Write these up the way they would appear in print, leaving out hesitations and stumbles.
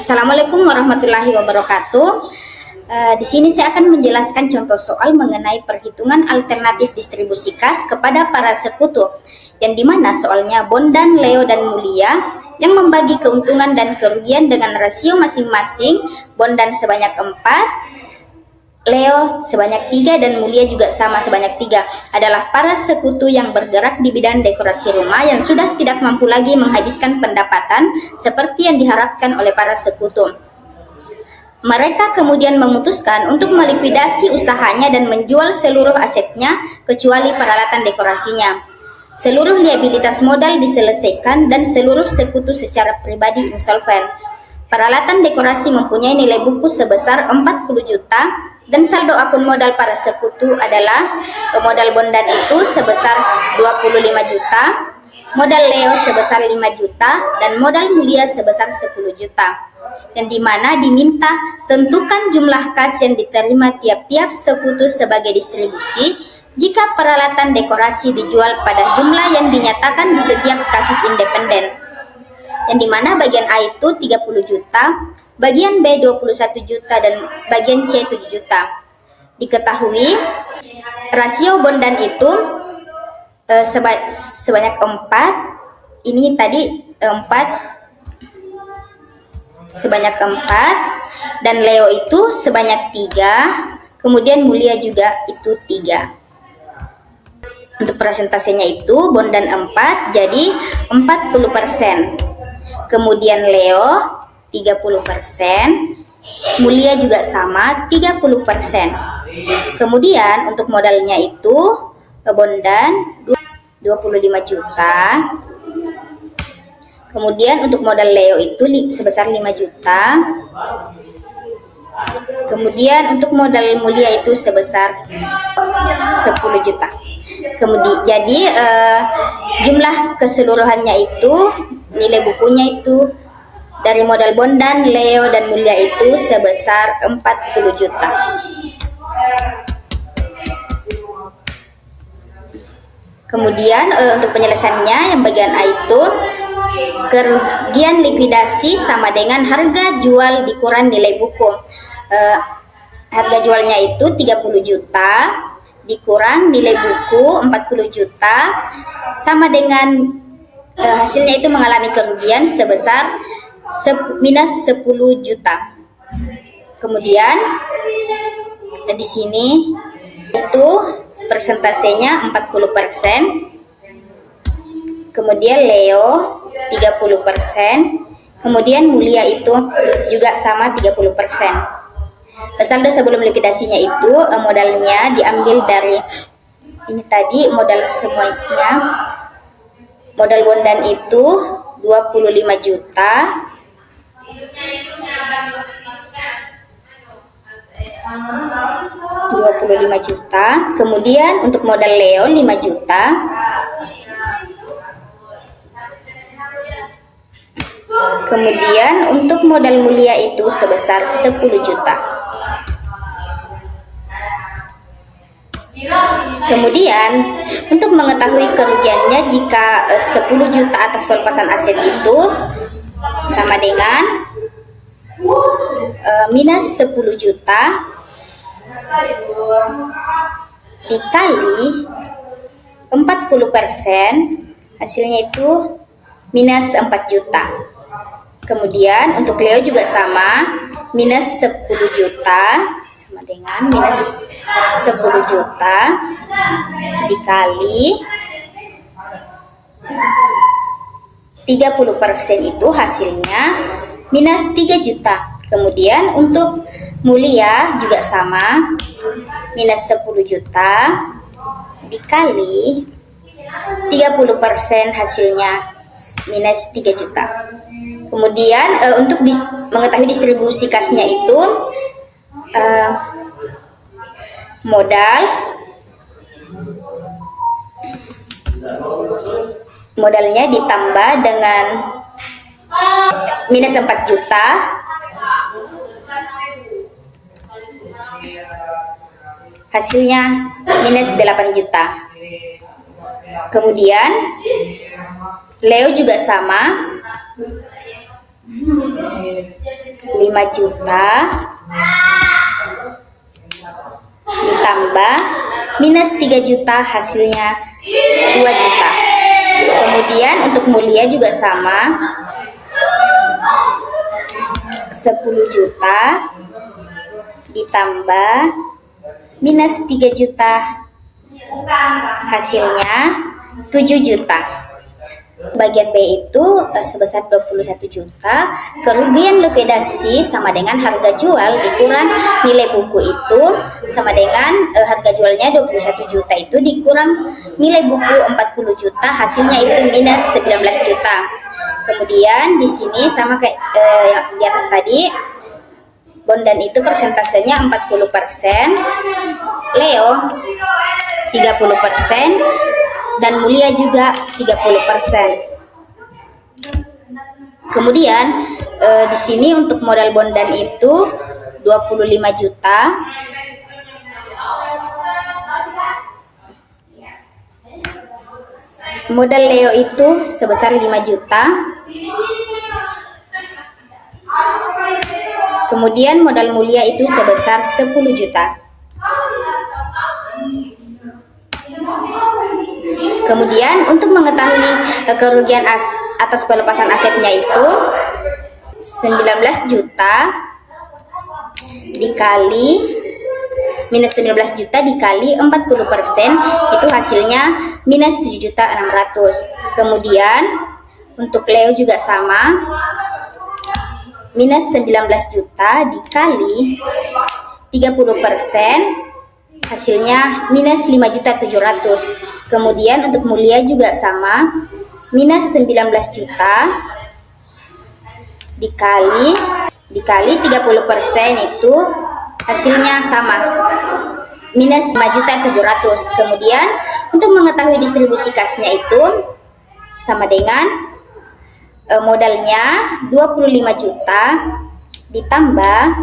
Assalamualaikum warahmatullahi wabarakatuh. Di sini saya akan menjelaskan contoh soal mengenai perhitungan alternatif distribusi kas kepada para sekutu, yang dimana soalnya Bondan, Leo, dan Mulia yang membagi keuntungan dan kerugian dengan rasio masing-masing. Bondan sebanyak 4, Leo sebanyak 3, dan Mulia juga sama sebanyak 3, adalah para sekutu yang bergerak di bidang dekorasi rumah yang sudah tidak mampu lagi menghabiskan pendapatan seperti yang diharapkan oleh para sekutu. Mereka kemudian memutuskan untuk melikuidasi usahanya dan menjual seluruh asetnya kecuali peralatan dekorasinya. Seluruh liabilitas modal diselesaikan dan seluruh sekutu secara pribadi insolven. Peralatan dekorasi mempunyai nilai buku sebesar 40 juta dan saldo akun modal para sekutu adalah modal Bondan itu sebesar 25 juta, modal Leo sebesar 5 juta, dan modal Mulia sebesar 10 juta. Yang dimana diminta tentukan jumlah kas yang diterima tiap-tiap sekutu sebagai distribusi jika peralatan dekorasi dijual pada jumlah yang dinyatakan di setiap kasus independen. Yang dimana bagian A itu 30 juta, bagian B 21 juta, dan bagian C 7 juta. Diketahui rasio Bondan itu sebanyak 4, ini tadi 4 sebanyak 4, dan Leo itu sebanyak 3, kemudian Mulia juga itu 3. Untuk persentasenya itu Bondan 4 jadi 40%, kemudian Leo 30%, Mulia juga sama 30%. Kemudian untuk modalnya itu Bondan 25 juta, kemudian untuk modal Leo itu sebesar 5 juta. Kemudian untuk modal Mulia itu sebesar 10 juta. Jadi jumlah keseluruhannya itu, nilai bukunya itu dari modal Bondan, Leo, dan Mulia itu sebesar 40 juta. Kemudian untuk penyelesaiannya yang bagian A itu kerugian likuidasi sama dengan harga jual dikurang nilai buku. Harga jualnya itu 30 juta dikurang nilai buku 40 juta sama dengan hasilnya itu mengalami kerugian sebesar minus 10 juta. Kemudian di sini itu persentasenya 40%, kemudian Leo 30%, kemudian Mulia itu juga sama 30%. Saldo sebelum likuidasinya itu modalnya diambil dari ini tadi modal semuanya. Modal Bondan itu 25 juta. Kemudian untuk modal Leo 5 juta. Kemudian untuk modal Mulia itu sebesar 10 juta. Kemudian untuk mengetahui kerugiannya jika 10 juta atas pelepasan aset itu sama dengan minus 10 juta dikali 40%, hasilnya itu minus 4 juta. Kemudian untuk Leo juga sama, minus 10 juta sama dengan minus 10 juta dikali 30% itu hasilnya minus 3 juta. Kemudian untuk Mulia juga sama, minus 10 juta dikali 30% hasilnya minus 3 juta. Kemudian untuk mengetahui distribusi kasnya itu modalnya ditambah dengan minus 4 juta, hasilnya minus 8 juta. Kemudian Leo juga sama, 5 juta ditambah minus 3 juta, hasilnya 2 juta. Kemudian untuk mulia juga sama, 10 juta ditambah minus 3 juta, hasilnya 7 juta. Bagian B itu sebesar 21 juta. Kerugian likuidasi sama dengan harga jual dikurang nilai buku itu sama dengan harga jualnya 21 juta itu dikurang nilai buku 40 juta, hasilnya itu minus 19 juta. Kemudian di sini sama kayak yang di atas tadi, Bondan itu persentasenya 40%, Leo 30%, dan mulia juga 30%. Kemudian di sini untuk modal Bondan itu 25 juta. Modal Leo itu sebesar 5 juta. Kemudian modal mulia itu sebesar 10 juta. Kemudian untuk mengetahui kerugian atas pelepasan asetnya itu 19 juta dikali minus 19 juta dikali 40%, itu hasilnya minus 7.600.000. Kemudian untuk Leo juga sama, minus 19 juta dikali 30%, hasilnya minus 5.700.000. Kemudian untuk mulia juga sama, minus 19 juta dikali 30% itu hasilnya sama, minus 5.700.000. Kemudian untuk mengetahui distribusi kasnya itu sama dengan modalnya 25 juta ditambah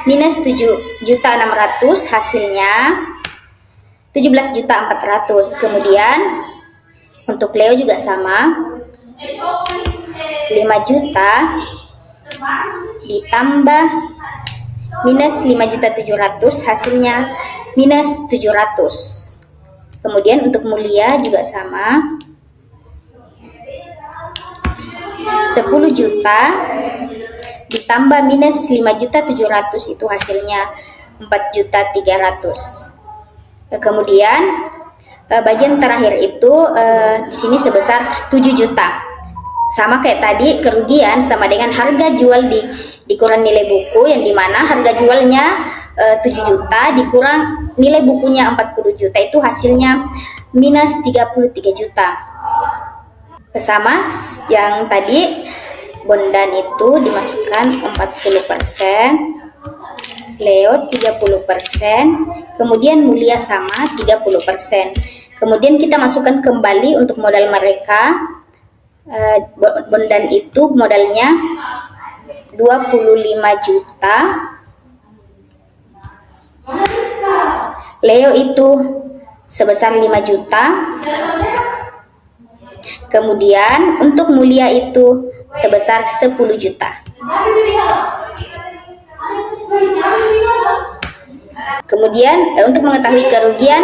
minus 7.600.000, hasilnya 17.400.000. Kemudian untuk Leo juga sama, 5 juta ditambah minus 5.700.000, hasilnya minus 700. Kemudian untuk mulia juga sama, 10 juta ditambah minus 5.700.000, itu hasilnya 4.300.000. Kemudian bagian terakhir itu di sini sebesar 7 juta. Sama kayak tadi, kerugian sama dengan harga jual dikurang nilai buku, yang dimana harga jualnya 7 juta dikurang nilai bukunya 40 juta, itu hasilnya minus 33 juta. Sama yang tadi, Bondan itu dimasukkan 40%, Leo 30%, kemudian mulia sama 30%. Kemudian kita masukkan kembali untuk modal mereka. Bondan itu modalnya 25 juta, Leo itu sebesar 5 juta, kemudian untuk mulia itu sebesar 10 juta. Kemudian untuk mengetahui kerugian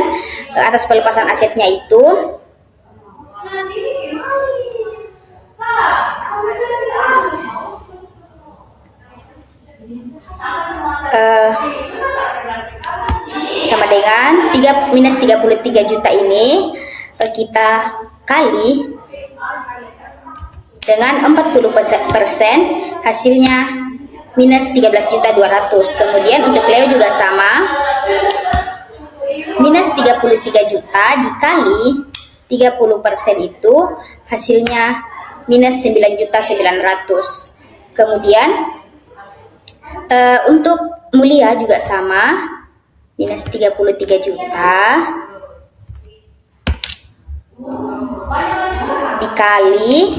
atas pelepasan asetnya itu sama dengan minus 33 juta ini kita kali dengan 40%, hasilnya minus 13.200.000. Kemudian untuk Leo juga sama, minus 33 juta dikali 30% itu hasilnya minus 9.900.000. Kemudian untuk mulia juga sama, minus 33 juta dikali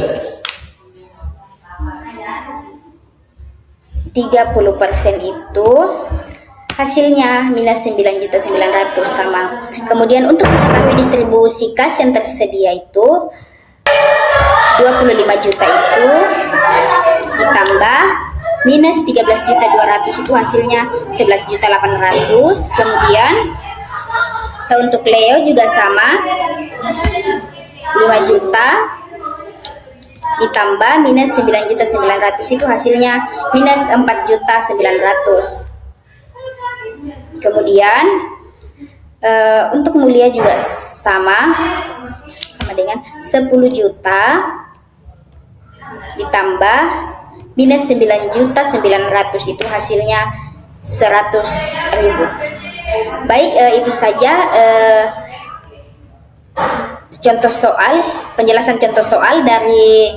30% itu hasilnya minus 9.900.000 sama. Kemudian untuk mengetahui distribusi kas yang tersedia itu 25 juta itu ditambah minus 13.200 itu hasilnya 11.800. Kemudian untuk Leo juga sama, 5 juta ditambah minus 9.900 itu hasilnya minus 4.900. Kemudian untuk Mulia juga sama dengan 10 juta ditambah minus 9.900 itu hasilnya 100.000. Baik, itu saja contoh soal, penjelasan contoh soal dari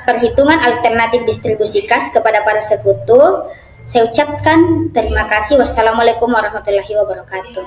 perhitungan alternatif distribusi kas kepada para sekutu. Saya ucapkan terima kasih. Wassalamualaikum warahmatullahi wabarakatuh.